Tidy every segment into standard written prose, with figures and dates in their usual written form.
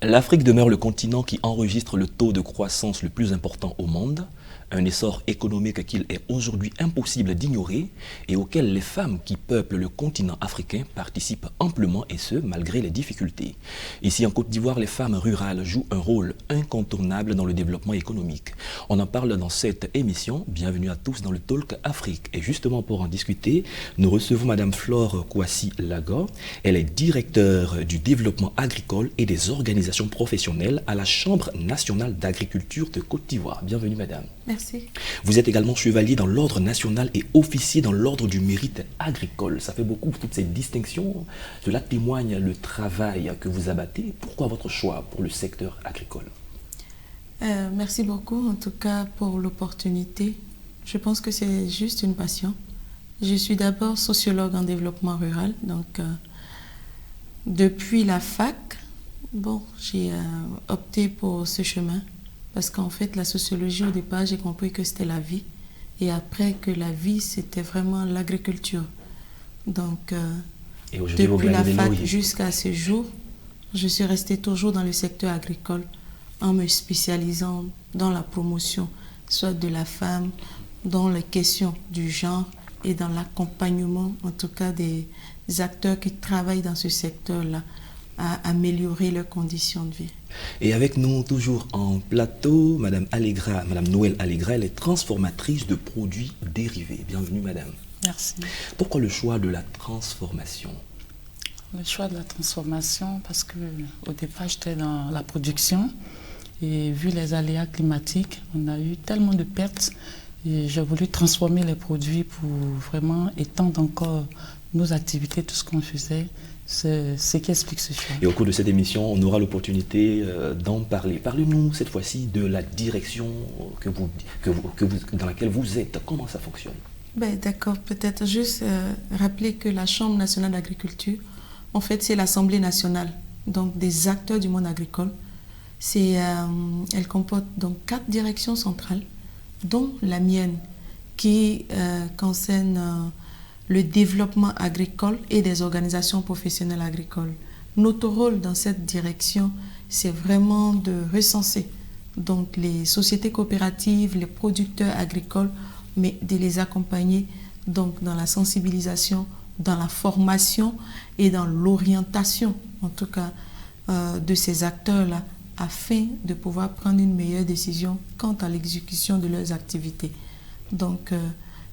L'Afrique demeure le continent qui enregistre le taux de croissance le plus important au monde, un essor économique qu'il est aujourd'hui impossible d'ignorer et auquel les femmes qui peuplent le continent africain participent amplement et ce, malgré les difficultés. Ici en Côte d'Ivoire, les femmes rurales jouent un rôle incontournable dans le développement économique. On en parle dans cette émission. Bienvenue à tous dans le Talk Afrique. Et justement pour en discuter, nous recevons Madame Flore Kouassi-Laga. Elle est directeure du développement agricole et des organisations professionnelles à la Chambre nationale d'agriculture de Côte d'Ivoire. Bienvenue Madame. Merci. Vous êtes également chevalier dans l'ordre national et officier dans l'ordre du mérite agricole. Ça fait beaucoup, toutes ces distinctions. Cela témoigne le travail que vous abattez. Pourquoi votre choix pour le secteur agricole? Merci beaucoup en tout cas pour l'opportunité. Je pense que c'est juste une passion. Je suis d'abord sociologue en développement rural. Donc depuis la fac, j'ai opté pour ce chemin. Parce qu'en fait, la sociologie, au départ, j'ai compris que c'était la vie. Et après, que la vie, c'était vraiment l'agriculture. Donc, depuis la fac jusqu'à ce jour, je suis restée toujours dans le secteur agricole en me spécialisant dans la promotion, soit de la femme, dans les questions du genre et dans l'accompagnement, en tout cas, des acteurs qui travaillent dans ce secteur-là, à améliorer leurs conditions de vie. Et avec nous, toujours en plateau, Madame Noël Allegra, elle est transformatrice de produits dérivés. Bienvenue, Madame. Merci. Pourquoi le choix de la transformation? Le choix de la transformation, parce qu'au départ, j'étais dans la production et vu les aléas climatiques, on a eu tellement de pertes et j'ai voulu transformer les produits pour vraiment étendre encore nos activités, tout ce qu'on faisait. C'est ce qui explique ce choix. Et au cours de cette émission, on aura l'opportunité d'en parler. Parlez-nous cette fois-ci de la direction dans laquelle vous êtes. Comment ça fonctionne? D'accord, peut-être juste rappeler que la Chambre nationale d'agriculture, en fait, c'est l'Assemblée nationale, donc des acteurs du monde agricole. Elle comporte donc 4 directions centrales, dont la mienne, qui concerne le développement agricole et des organisations professionnelles agricoles. Notre rôle dans cette direction, c'est vraiment de recenser donc les sociétés coopératives, les producteurs agricoles, mais de les accompagner donc dans la sensibilisation, dans la formation et dans l'orientation, en tout cas, de ces acteurs-là, afin de pouvoir prendre une meilleure décision quant à l'exécution de leurs activités. Donc,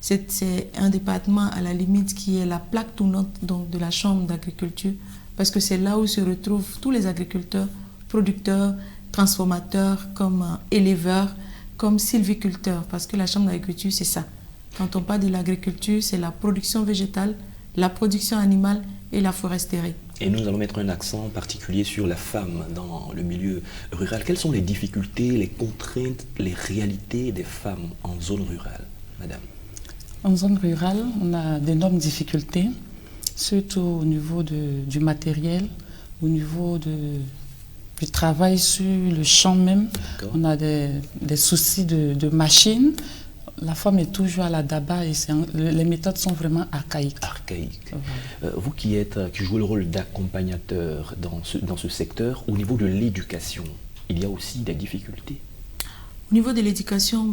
c'est un département à la limite qui est la plaque tournante donc, de la Chambre d'agriculture parce que c'est là où se retrouvent tous les agriculteurs, producteurs, transformateurs, comme éleveurs, comme sylviculteurs parce que la Chambre d'agriculture c'est ça. Quand on parle de l'agriculture, c'est la production végétale, la production animale et la foresterie. Et nous allons mettre un accent particulier sur la femme dans le milieu rural. Quelles sont les difficultés, les contraintes, les réalités des femmes en zone rurale, Madame? En zone rurale, on a d'énormes difficultés, surtout au niveau du matériel, au niveau du travail sur le champ même. On a des soucis de machines. La femme est toujours à la daba et les méthodes sont vraiment archaïques. Vous qui jouez le rôle d'accompagnateur dans ce secteur, au niveau de l'éducation, il y a aussi des difficultés? Au niveau de l'éducation,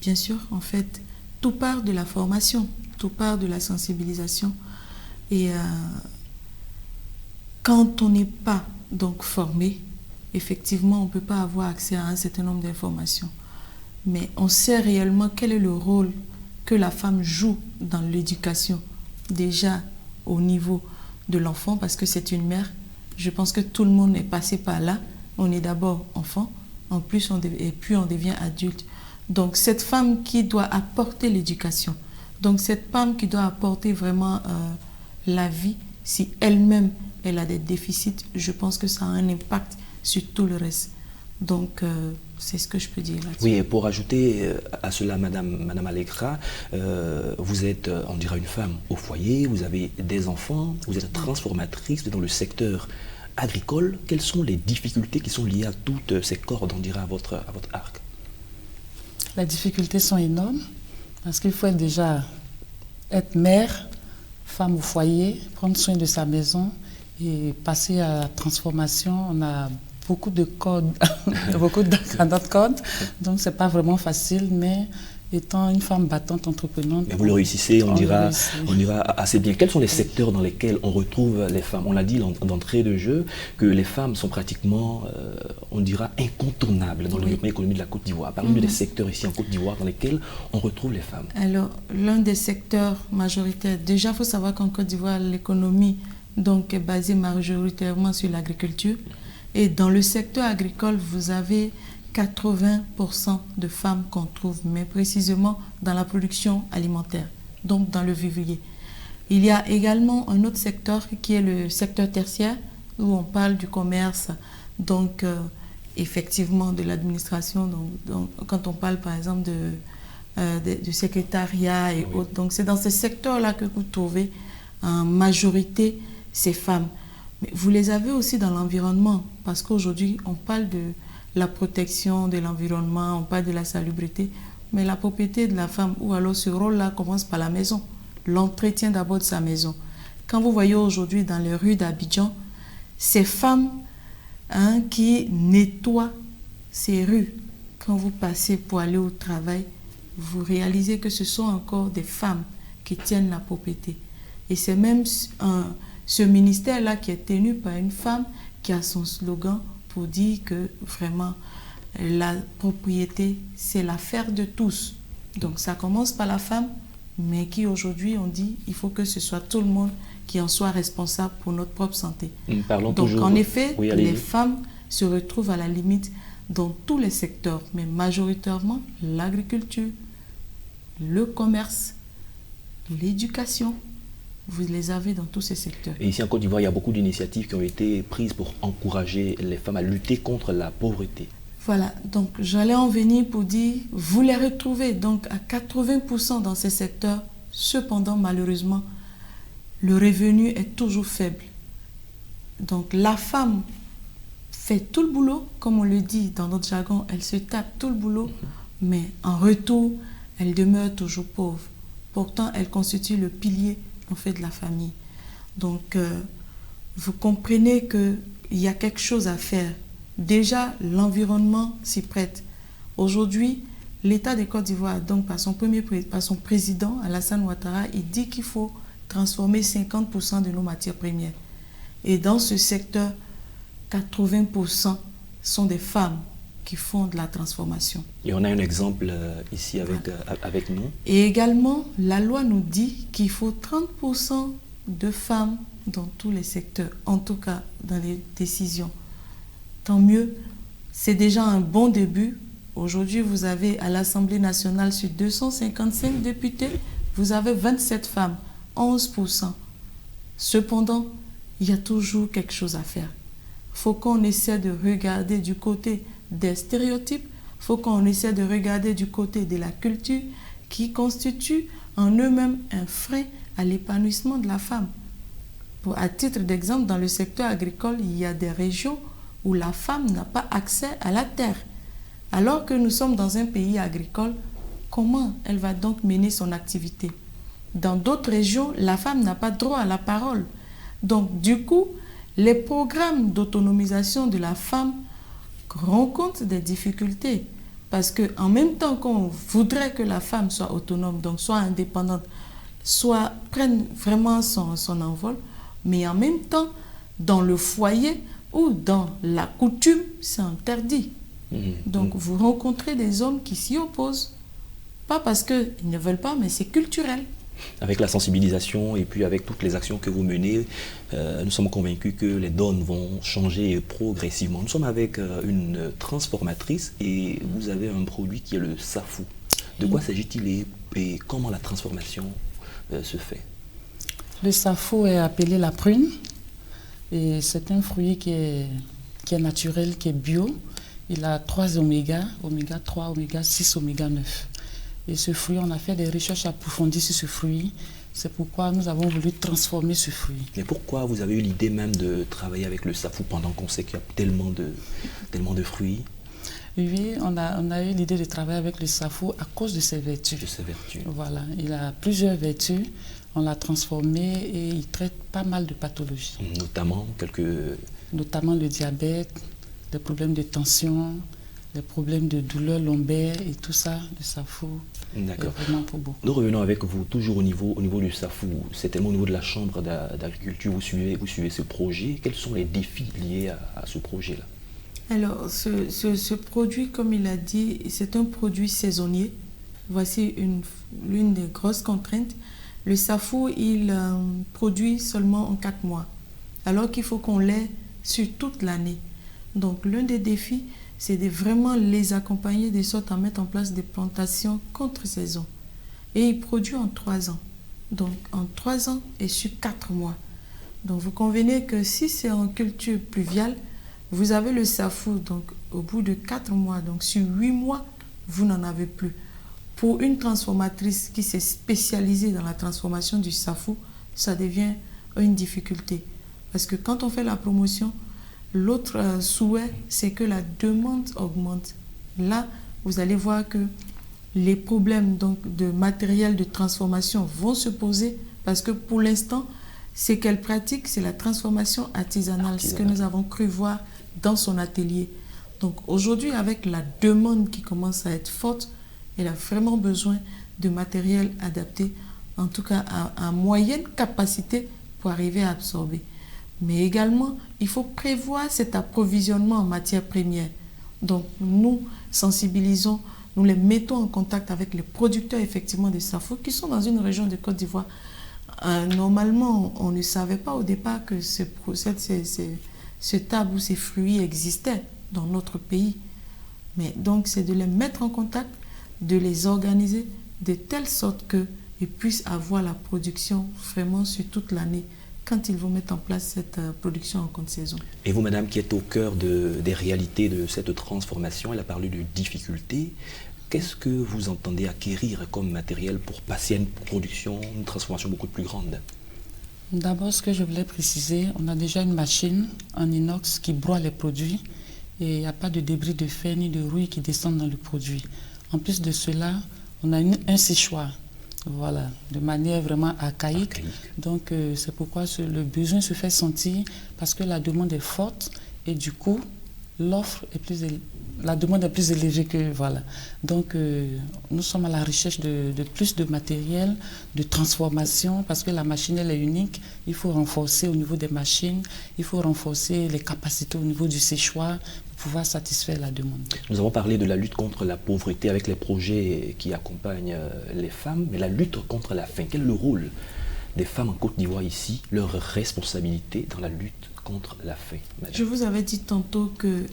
bien sûr, en fait, tout part de la formation, tout part de la sensibilisation. Et quand on n'est pas donc formé, effectivement, on ne peut pas avoir accès à un certain nombre d'informations. Mais on sait réellement quel est le rôle que la femme joue dans l'éducation, déjà au niveau de l'enfant, parce que c'est une mère. Je pense que tout le monde est passé par là. On est d'abord enfant, en plus et puis on devient adulte. Donc cette femme qui doit apporter l'éducation, donc cette femme qui doit apporter vraiment la vie, si elle-même elle a des déficits, je pense que ça a un impact sur tout le reste. Donc c'est ce que je peux dire là-dessus. Oui, et pour ajouter à cela, Madame Allegra, vous êtes, on dirait, une femme au foyer, vous avez des enfants, vous êtes transformatrice dans le secteur agricole. Quelles sont les difficultés qui sont liées à toutes ces cordes, on dirait, à votre arc? Les difficultés sont énormes parce qu'il faut déjà être mère, femme au foyer, prendre soin de sa maison et passer à la transformation. On a beaucoup de codes, beaucoup de codes. Donc, ce n'est pas vraiment facile, mais étant une femme battante, entreprenante... Mais vous le réussissez, on dira assez bien. Quels sont les Oui. secteurs dans lesquels on retrouve les femmes? On l'a dit d'entrée de jeu, que les femmes sont pratiquement, on dira, incontournables dans le développement économique de la Côte d'Ivoire. Parlez-nous des secteurs ici en Côte d'Ivoire dans lesquels on retrouve les femmes. Alors, l'un des secteurs majoritaires, déjà, il faut savoir qu'en Côte d'Ivoire, l'économie donc, est basée majoritairement sur l'agriculture. Et dans le secteur agricole, vous avez 80% de femmes qu'on trouve, mais précisément dans la production alimentaire, donc dans le vivrier. Il y a également un autre secteur qui est le secteur tertiaire, où on parle du commerce, donc effectivement de l'administration, donc, quand on parle par exemple du secrétariat et autres. Donc c'est dans ce secteur-là que vous trouvez en majorité ces femmes. Mais vous les avez aussi dans l'environnement, parce qu'aujourd'hui on parle de la protection de l'environnement, on parle de la salubrité, mais la propriété de la femme, ou alors ce rôle-là commence par la maison, l'entretien d'abord de sa maison. Quand vous voyez aujourd'hui dans les rues d'Abidjan, ces femmes qui nettoient ces rues, quand vous passez pour aller au travail, vous réalisez que ce sont encore des femmes qui tiennent la propriété. Et c'est même ce ministère-là qui est tenu par une femme qui a son slogan pour dire que vraiment la propriété, c'est l'affaire de tous. Donc ça commence par la femme, mais qui aujourd'hui on dit il faut que ce soit tout le monde qui en soit responsable pour notre propre santé. Donc en effet, les femmes se retrouvent à la limite dans tous les secteurs, mais majoritairement l'agriculture, le commerce, l'éducation. Vous les avez dans tous ces secteurs. Et ici en Côte d'Ivoire, il y a beaucoup d'initiatives qui ont été prises pour encourager les femmes à lutter contre la pauvreté. Voilà, donc j'allais en venir pour dire, vous les retrouvez donc à 80% dans ces secteurs. Cependant, malheureusement, le revenu est toujours faible. Donc la femme fait tout le boulot, comme on le dit dans notre jargon, elle se tape tout le boulot, mais en retour, elle demeure toujours pauvre. Pourtant, elle constitue le pilier en fait de la famille. Donc, vous comprenez qu'il y a quelque chose à faire. Déjà, l'environnement s'y prête. Aujourd'hui, l'État de Côte d'Ivoire, donc par son président, Alassane Ouattara, il dit qu'il faut transformer 50% de nos matières premières. Et dans ce secteur, 80% sont des femmes qui font de la transformation. Et on a un exemple ici avec nous. Et également, la loi nous dit qu'il faut 30% de femmes dans tous les secteurs, en tout cas dans les décisions. Tant mieux, c'est déjà un bon début. Aujourd'hui, vous avez à l'Assemblée nationale, sur 255 députés, vous avez 27 femmes, 11%. Cependant, il y a toujours quelque chose à faire. Il faut qu'on essaie de regarder du côté des stéréotypes, il faut qu'on essaie de regarder du côté de la culture qui constitue en eux-mêmes un frein à l'épanouissement de la femme. À titre d'exemple, dans le secteur agricole, il y a des régions où la femme n'a pas accès à la terre. Alors que nous sommes dans un pays agricole, comment elle va donc mener son activité? Dans d'autres régions, la femme n'a pas droit à la parole. Donc, du coup, les programmes d'autonomisation de la femme rencontrent des difficultés. Parce qu'en même temps qu'on voudrait que la femme soit autonome, donc soit indépendante, soit prenne vraiment son envol, mais en même temps, dans le foyer ou dans la coutume, c'est interdit. Donc, vous rencontrez des hommes qui s'y opposent. Pas parce qu'ils ne veulent pas, mais c'est culturel. Avec la sensibilisation et puis avec toutes les actions que vous menez, nous sommes convaincus que les donnes vont changer progressivement. Nous sommes avec une transformatrice et vous avez un produit qui est le safou. De quoi s'agit-il et comment la transformation se fait? Le safou est appelé la prune et c'est un fruit qui est naturel, qui est bio. Il a 3 oméga 3, oméga 6, oméga 9. Et ce fruit, on a fait des recherches approfondies sur ce fruit. C'est pourquoi nous avons voulu transformer ce fruit. Mais pourquoi vous avez eu l'idée même de travailler avec le safou pendant qu'on sait qu'il y a tellement de fruits? Oui, on a eu l'idée de travailler avec le safou à cause de ses vertus. De ses vertus. Voilà, il a plusieurs vertus. On l'a transformé et il traite pas mal de pathologies. Notamment Notamment le diabète, les problèmes de tension, les problèmes de douleur lombaire et tout ça, le SAFU est vraiment pour beaucoup. Nous revenons avec vous toujours au niveau du SAFU. C'est tellement au niveau de la Chambre d'agriculture, vous suivez ce projet. Quels sont les défis liés à ce projet-là? Alors, ce produit, comme il a dit, c'est un produit saisonnier. Voici l'une des grosses contraintes. Le SAFU, il produit seulement en 4 mois, alors qu'il faut qu'on l'ait sur toute l'année. Donc, l'un des défis, c'est de vraiment les accompagner de sorte à mettre en place des plantations contre-saison. Et il produit en 3 ans. Donc, en 3 ans et sur 4 mois. Donc, vous convenez que si c'est en culture pluviale, vous avez le SAFU, donc au bout de 4 mois, donc sur 8 mois, vous n'en avez plus. Pour une transformatrice qui s'est spécialisée dans la transformation du SAFU, ça devient une difficulté. Parce que quand on fait la promotion, l'autre souhait, c'est que la demande augmente. Là, vous allez voir que les problèmes donc, de matériel de transformation vont se poser parce que pour l'instant, ce qu'elle pratique, c'est la transformation artisanale, ce que nous avons cru voir dans son atelier. Donc aujourd'hui, avec la demande qui commence à être forte, elle a vraiment besoin de matériel adapté, en tout cas à moyenne capacité pour arriver à absorber. Mais également, il faut prévoir cet approvisionnement en matières premières. Donc nous sensibilisons, nous les mettons en contact avec les producteurs effectivement de SAFU qui sont dans une région de Côte d'Ivoire. Normalement, on ne savait pas au départ que ce table ou ces fruits existaient dans notre pays. Mais donc, c'est de les mettre en contact, de les organiser de telle sorte qu'ils puissent avoir la production vraiment sur toute l'année quand ils vont mettre en place cette production en contre-saison. Et vous, madame, qui êtes au cœur des réalités de cette transformation, elle a parlé de difficultés. Qu'est-ce que vous entendez acquérir comme matériel pour passer à une production, une transformation beaucoup plus grande? D'abord, ce que je voulais préciser, on a déjà une machine en inox qui broie les produits et il n'y a pas de débris de fer ni de rouille qui descendent dans le produit. En plus de cela, on a un séchoir, voilà, de manière vraiment archaïque. Donc, c'est pourquoi le besoin se fait sentir parce que la demande est forte et du coup, la demande est plus élevée que voilà. Donc nous sommes à la recherche de plus de matériel, de transformation parce que la machine elle est unique. Il faut renforcer au niveau des machines, il faut renforcer les capacités au niveau du séchoir pour pouvoir satisfaire la demande. Nous avons parlé de la lutte contre la pauvreté avec les projets qui accompagnent les femmes, mais la lutte contre la faim, quel est le rôle des femmes en Côte d'Ivoire ici, leur responsabilité dans la lutte contre la faim, madame? Je vous avais dit tantôt que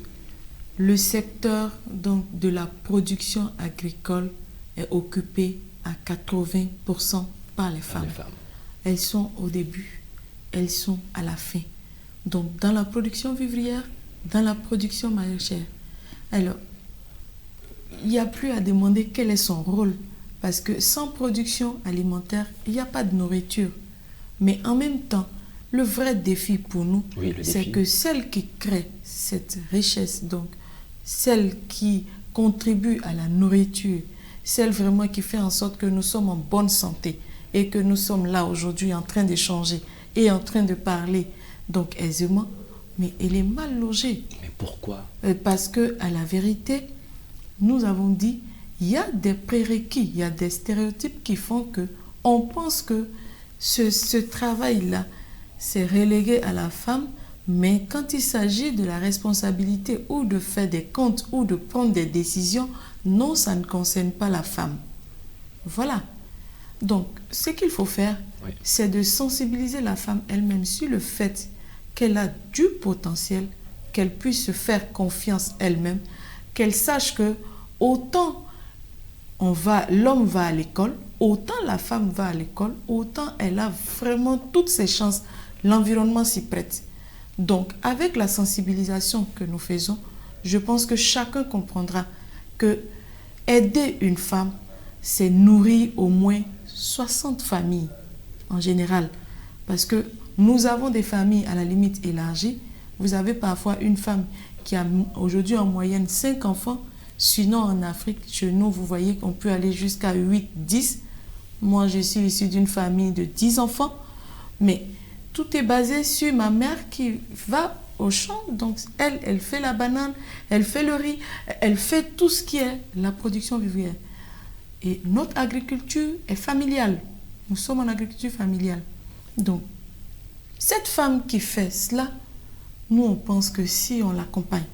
le secteur donc, de la production agricole est occupé à 80% par les femmes. Elles sont au début, elles sont à la fin. Donc dans la production vivrière, dans la production maraîchère. Alors, il n'y a plus à demander quel est son rôle. Parce que sans production alimentaire, il n'y a pas de nourriture. Mais en même temps, le vrai défi pour nous, c'est que celle qui crée cette richesse, donc celle qui contribue à la nourriture, celle vraiment qui fait en sorte que nous sommes en bonne santé et que nous sommes là aujourd'hui en train d'échanger et en train de parler, donc aisément, mais elle est mal logée. Mais pourquoi? Parce que, à la vérité, nous avons dit, il y a des prérequis, il y a des stéréotypes qui font que on pense que ce travail-là, c'est relégué à la femme, mais quand il s'agit de la responsabilité ou de faire des comptes ou de prendre des décisions, non, ça ne concerne pas la femme. Voilà. Donc, ce qu'il faut faire, c'est de sensibiliser la femme elle-même sur le fait qu'elle a du potentiel, qu'elle puisse se faire confiance elle-même, qu'elle sache que autant l'homme va à l'école, autant la femme va à l'école, autant elle a vraiment toutes ses chances. L'environnement s'y prête. Donc, avec la sensibilisation que nous faisons, je pense que chacun comprendra que aider une femme, c'est nourrir au moins 60 familles en général. Parce que nous avons des familles à la limite élargies. Vous avez parfois une femme qui a aujourd'hui en moyenne 5 enfants. Sinon, en Afrique, chez nous, vous voyez qu'on peut aller jusqu'à 8, 10. Moi, je suis issue d'une famille de 10 enfants. Mais tout est basé sur ma mère qui va au champ. Donc, elle fait la banane, elle fait le riz, elle fait tout ce qui est la production vivrière. Et notre agriculture est familiale. Nous sommes en agriculture familiale. Donc, cette femme qui fait cela, nous, on pense que si on l'accompagne,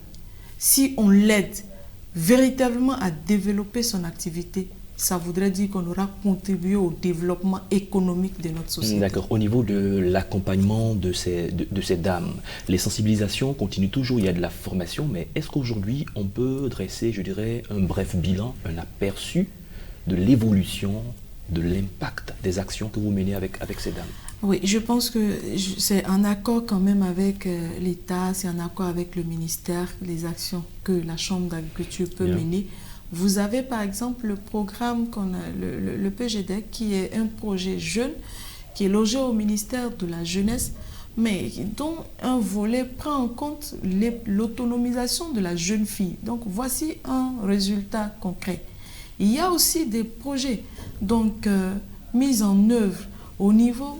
si on l'aide véritablement à développer son activité, ça voudrait dire qu'on aura contribué au développement économique de notre société. D'accord. Au niveau de l'accompagnement de ces dames, les sensibilisations continuent toujours, il y a de la formation, mais est-ce qu'aujourd'hui, on peut dresser, je dirais, un bref bilan, un aperçu de l'évolution, de l'impact des actions que vous menez avec ces dames? Oui, je pense que c'est un accord quand même avec l'État, c'est un accord avec le ministère, les actions que la Chambre d'agriculture peut mener. Vous avez par exemple le programme qu'on a, le PGDEC, qui est un projet jeune, qui est logé au ministère de la Jeunesse, mais dont un volet prend en compte l'autonomisation de la jeune fille. Donc voici un résultat concret. Il y a aussi des projets donc, mis en œuvre au niveau,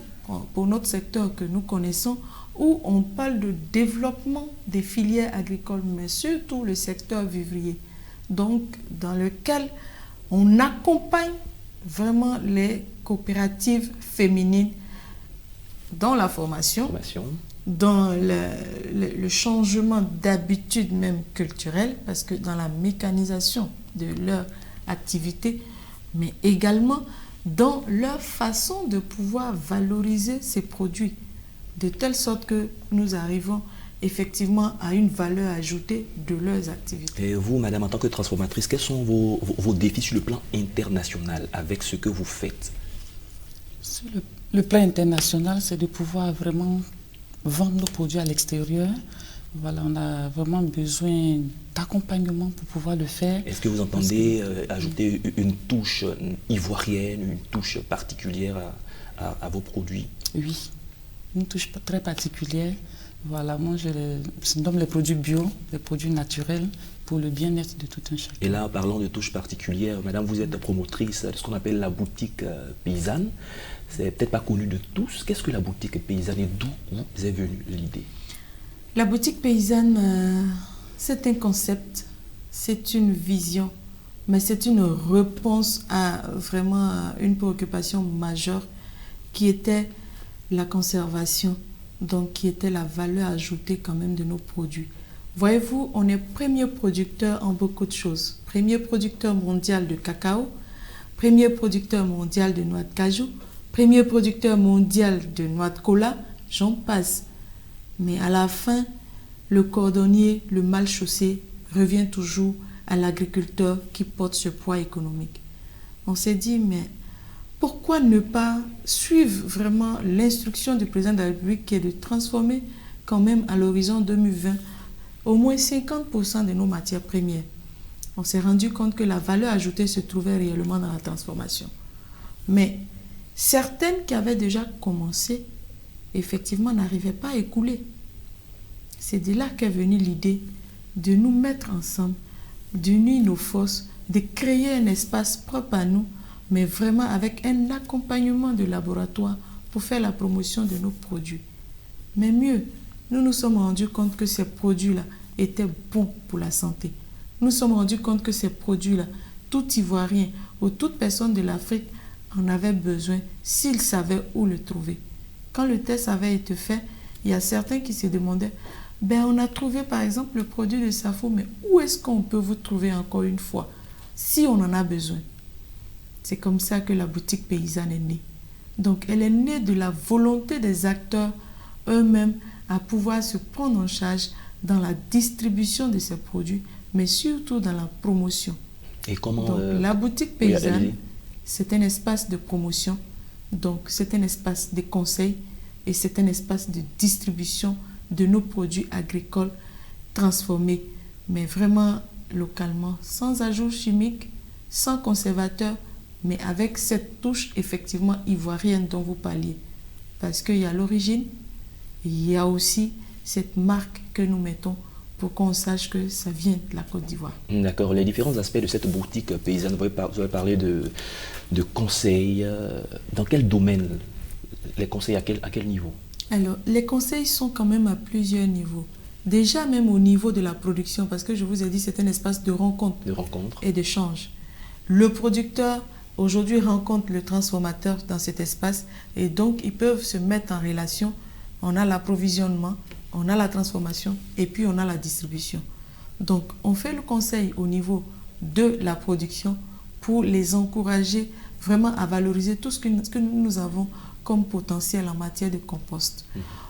pour notre secteur que nous connaissons, où on parle de développement des filières agricoles, mais surtout le secteur vivrier. Donc, dans lequel on accompagne vraiment les coopératives féminines dans la formation. Dans le changement d'habitude même culturelle, parce que dans la mécanisation de leur activité, mais également dans leur façon de pouvoir valoriser ces produits, de telle sorte que nous arrivons effectivement à une valeur ajoutée de leurs activités. Et vous, madame, en tant que transformatrice, quels sont vos défis sur le plan international avec ce que vous faites? Sur le plan international, c'est de pouvoir vraiment vendre nos produits à l'extérieur. Voilà, on a vraiment besoin d'accompagnement pour pouvoir le faire. Est-ce que vous entendez ajouter une touche ivoirienne, une touche particulière à vos produits? Oui, une touche très particulière. Voilà, moi je nomme les produits bio, les produits naturels pour le bien-être de tout un chacun. Et là, parlant de touche particulière, madame, vous êtes promotrice de ce qu'on appelle la boutique paysanne. C'est peut-être pas connu de tous. Qu'est-ce que la boutique paysanne et d'où vous est venue l'idée? La boutique paysanne, c'est un concept, c'est une vision, mais c'est une réponse à vraiment une préoccupation majeure qui était la conservation, donc qui était la valeur ajoutée quand même de nos produits. Voyez-vous, on est premier producteur en beaucoup de choses. Premier producteur mondial de cacao, premier producteur mondial de noix de cajou, premier producteur mondial de noix de cola, j'en passe. Mais à la fin, le cordonnier, le mal chaussé, revient toujours à l'agriculteur qui porte ce poids économique. On s'est dit, mais pourquoi ne pas suivre vraiment l'instruction du président de la République qui est de transformer quand même à l'horizon 2020 au moins 50% de nos matières premières? On s'est rendu compte que la valeur ajoutée se trouvait réellement dans la transformation. Mais certaines qui avaient déjà commencé, effectivement, n'arrivaient pas à écouler. C'est de là qu'est venue l'idée de nous mettre ensemble, d'unir nos forces, de créer un espace propre à nous, mais vraiment avec un accompagnement de laboratoire pour faire la promotion de nos produits. Mais mieux, nous nous sommes rendus compte que ces produits-là étaient bons pour la santé. Nous nous sommes rendus compte que ces produits-là, tout Ivoirien ou toute personne de l'Afrique en avait besoin s'il savait où le trouver. Quand le test avait été fait, il y a certains qui se demandaient, on a trouvé par exemple le produit de Safo, mais où est-ce qu'on peut vous trouver encore une fois si on en a besoin? C'est comme ça que la boutique paysanne est née. Donc elle est née de la volonté des acteurs eux-mêmes à pouvoir se prendre en charge dans la distribution de ces produits, mais surtout dans la promotion. Et comment donc, la boutique paysanne, c'est un espace de promotion, donc c'est un espace de conseil et c'est un espace de distribution de nos produits agricoles transformés, mais vraiment localement, sans ajout chimique, sans conservateur, mais avec cette touche effectivement ivoirienne dont vous parliez. Parce qu'il y a l'origine, il y a aussi cette marque que nous mettons pour qu'on sache que ça vient de la Côte d'Ivoire. D'accord. Les différents aspects de cette boutique paysanne, vous avez parlé de conseils. Dans quel domaine? Les conseils à quel niveau? Alors, les conseils sont quand même à plusieurs niveaux. Déjà même au niveau de la production, parce que je vous ai dit c'est un espace de rencontre, et d'échange. Le producteur aujourd'hui rencontre le transformateur dans cet espace et donc ils peuvent se mettre en relation. On a l'approvisionnement, on a la transformation et puis on a la distribution. Donc on fait le conseil au niveau de la production pour les encourager vraiment à valoriser tout ce que nous avons comme potentiel en matière de compost.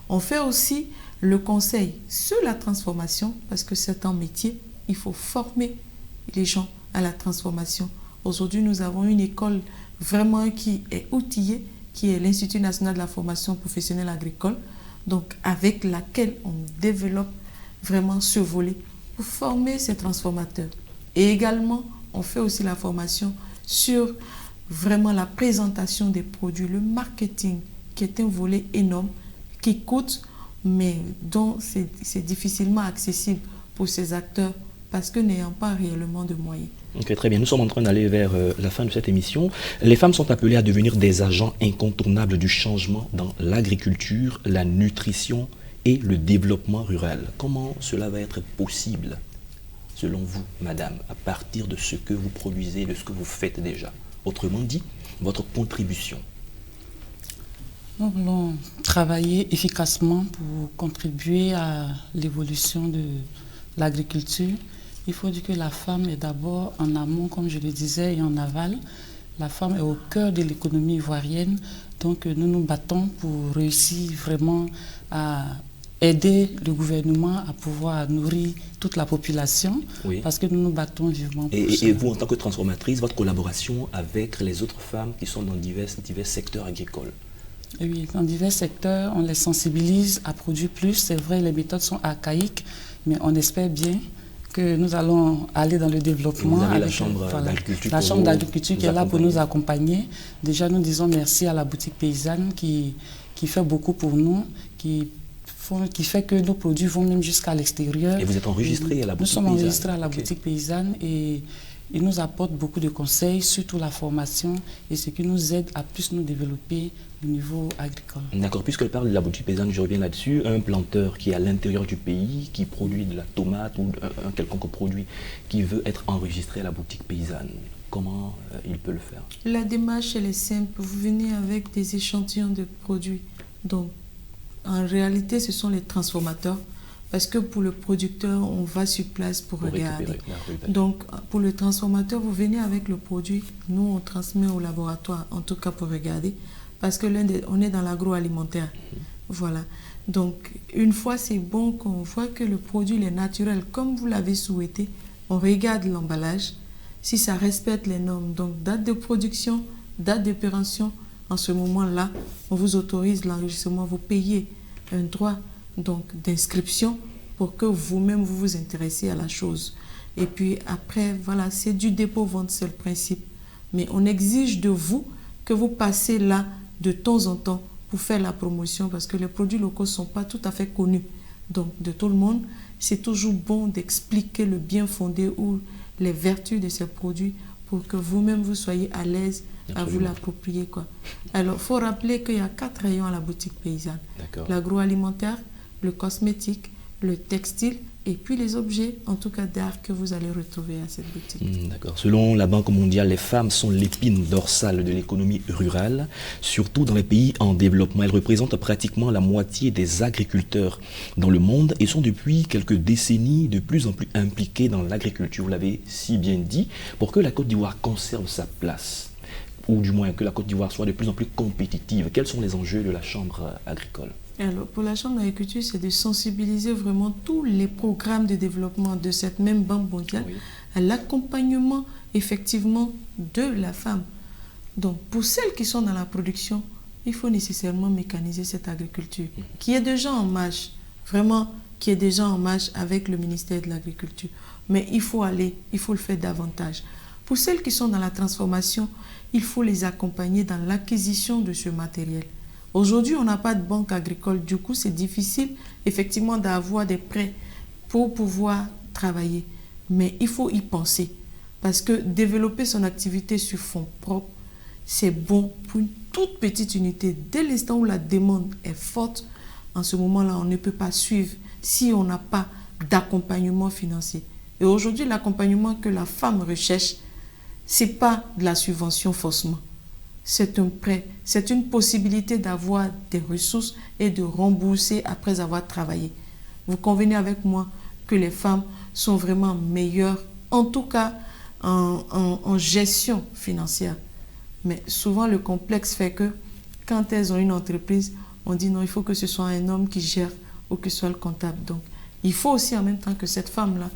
On fait aussi le conseil sur la transformation parce que c'est un métier, il faut former les gens à la transformation. Aujourd'hui, nous avons une école vraiment qui est outillée, qui est l'Institut national de la formation professionnelle agricole, donc avec laquelle on développe vraiment ce volet pour former ces transformateurs. Et également, on fait aussi la formation sur vraiment la présentation des produits, le marketing, qui est un volet énorme, qui coûte, mais dont c'est difficilement accessible pour ces acteurs parce que n'ayant pas réellement de moyens. Ok, très bien. Nous sommes en train d'aller vers la fin de cette émission. Les femmes sont appelées à devenir des agents incontournables du changement dans l'agriculture, la nutrition et le développement rural. Comment cela va être possible, selon vous, madame, à partir de ce que vous produisez, de ce que vous faites déjà? Autrement dit, votre contribution. Nous voulons travailler efficacement pour contribuer à l'évolution de l'agriculture. Il faut dire que la femme est d'abord en amont, comme je le disais, et en aval. La femme est au cœur de l'économie ivoirienne. Donc nous nous battons pour réussir vraiment à aider le gouvernement à pouvoir nourrir toute la population, oui, parce que nous nous battons vivement pour ça. Et vous, en tant que transformatrice, votre collaboration avec les autres femmes qui sont dans divers secteurs agricoles? Oui, dans divers secteurs, on les sensibilise à produire plus. C'est vrai, les méthodes sont archaïques, mais on espère bien que nous allons aller dans le développement. Vous avez la Chambre d'agriculture. La Chambre d'agriculture qui est là pour nous accompagner. Déjà, nous disons merci à la boutique paysanne qui fait beaucoup pour nous, qui fait que nos produits vont même jusqu'à l'extérieur. Et vous êtes enregistré à la boutique paysanne? Nous sommes enregistrés à la boutique paysanne et ils nous apportent beaucoup de conseils, surtout la formation, et ce qui nous aide à plus nous développer au niveau agricole. D'accord, puisqu'elle parle de la boutique paysanne, je reviens là-dessus. Un planteur qui est à l'intérieur du pays, qui produit de la tomate ou un quelconque produit qui veut être enregistré à la boutique paysanne, comment il peut le faire? La démarche, elle est simple. Vous venez avec des échantillons de produits. Donc, en réalité, ce sont les transformateurs. Parce que pour le producteur, on va sur place pour regarder. Donc, pour le transformateur, vous venez avec le produit. Nous, on transmet au laboratoire, en tout cas pour regarder. Parce que on est dans l'agroalimentaire. Voilà. Donc, une fois c'est bon qu'on voit que le produit est naturel, comme vous l'avez souhaité, on regarde l'emballage. Si ça respecte les normes, donc date de production, date d'opération, en ce moment-là, on vous autorise l'enregistrement, vous payez un droit donc d'inscription pour que vous-même vous vous intéressiez à la chose. Et puis après, voilà, c'est du dépôt-vente, c'est le principe. Mais on exige de vous que vous passez là de temps en temps pour faire la promotion parce que les produits locaux ne sont pas tout à fait connus. Donc de tout le monde, c'est toujours bon d'expliquer le bien fondé ou les vertus de ces produits pour que vous-même vous soyez à l'aise à vous l'approprier, quoi. Alors, il faut rappeler qu'il y a 4 rayons à la boutique paysanne. L'agroalimentaire, le cosmétique, le textile et puis les objets, en tout cas d'art, que vous allez retrouver à cette boutique. D'accord. Selon la Banque mondiale, les femmes sont l'épine dorsale de l'économie rurale, surtout dans les pays en développement. Elles représentent pratiquement la moitié des agriculteurs dans le monde et sont depuis quelques décennies de plus en plus impliquées dans l'agriculture. Vous l'avez si bien dit, pour que la Côte d'Ivoire conserve sa place, ou du moins que la Côte d'Ivoire soit de plus en plus compétitive. Quels sont les enjeux de la Chambre agricole? Alors, pour la Chambre d'agriculture, c'est de sensibiliser vraiment tous les programmes de développement de cette même Banque mondiale à l'accompagnement effectivement de la femme. Donc, pour celles qui sont dans la production, il faut nécessairement mécaniser cette agriculture qui est déjà en marche, vraiment qui est déjà en marche avec le ministère de l'Agriculture. Mais il faut le faire davantage. Pour celles qui sont dans la transformation, il faut les accompagner dans l'acquisition de ce matériel. Aujourd'hui, on n'a pas de banque agricole. Du coup, c'est difficile, effectivement, d'avoir des prêts pour pouvoir travailler. Mais il faut y penser. Parce que développer son activité sur fonds propres, c'est bon pour une toute petite unité. Dès l'instant où la demande est forte, en ce moment-là, on ne peut pas suivre si on n'a pas d'accompagnement financier. Et aujourd'hui, l'accompagnement que la femme recherche, ce n'est pas de la subvention forcément. C'est un prêt, c'est une possibilité d'avoir des ressources et de rembourser après avoir travaillé. Vous convenez avec moi que les femmes sont vraiment meilleures, en tout cas en gestion financière. Mais souvent, le complexe fait que quand elles ont une entreprise, on dit non, il faut que ce soit un homme qui gère ou que ce soit le comptable. Donc, il faut aussi en même temps que cette femme-là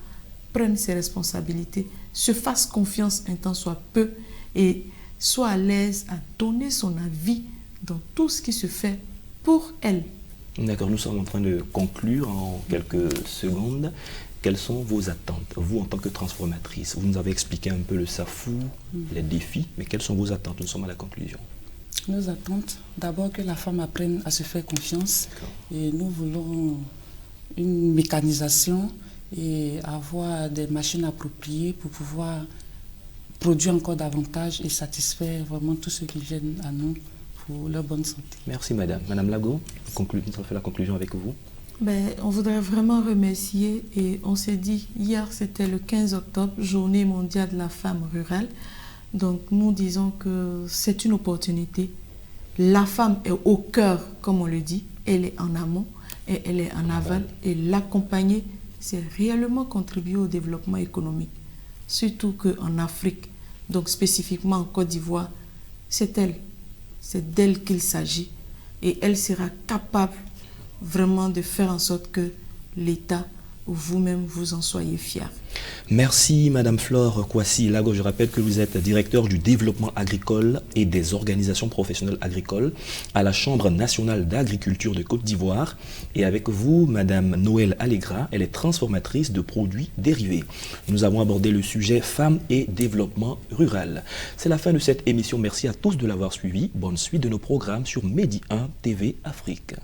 prenne ses responsabilités, se fasse confiance un temps soit peu et soit à l'aise à donner son avis dans tout ce qui se fait pour elle. D'accord, nous sommes en train de conclure en quelques secondes. Quelles sont vos attentes, vous en tant que transformatrice? Vous nous avez expliqué un peu le SAFU, les défis, mais quelles sont vos attentes? Nous sommes à la conclusion. Nos attentes, d'abord que la femme apprenne à se faire confiance. Et nous voulons une mécanisation et avoir des machines appropriées pour pouvoir produire encore davantage et satisfaire vraiment tous ceux qui viennent à nous pour leur bonne santé. Merci madame. Madame Lago, nous avons fait la conclusion avec vous. On voudrait vraiment remercier et on s'est dit, hier c'était le 15 octobre, journée mondiale de la femme rurale. Donc nous disons que c'est une opportunité. La femme est au cœur, comme on le dit, elle est en amont et elle est en aval. Et l'accompagner, c'est réellement contribuer au développement économique. Surtout qu'en Afrique, donc spécifiquement en Côte d'Ivoire, c'est d'elle qu'il s'agit. Et elle sera capable vraiment de faire en sorte que l'État ou vous-même vous en soyez fiers. Merci Madame Flore Kwasi Lago. Je rappelle que vous êtes directeur du développement agricole et des organisations professionnelles agricoles à la Chambre nationale d'agriculture de Côte d'Ivoire. Et avec vous, Madame Noël Allegra, elle est transformatrice de produits dérivés. Nous avons abordé le sujet femmes et développement rural. C'est la fin de cette émission. Merci à tous de l'avoir suivi. Bonne suite de nos programmes sur Medi 1 TV Afrique.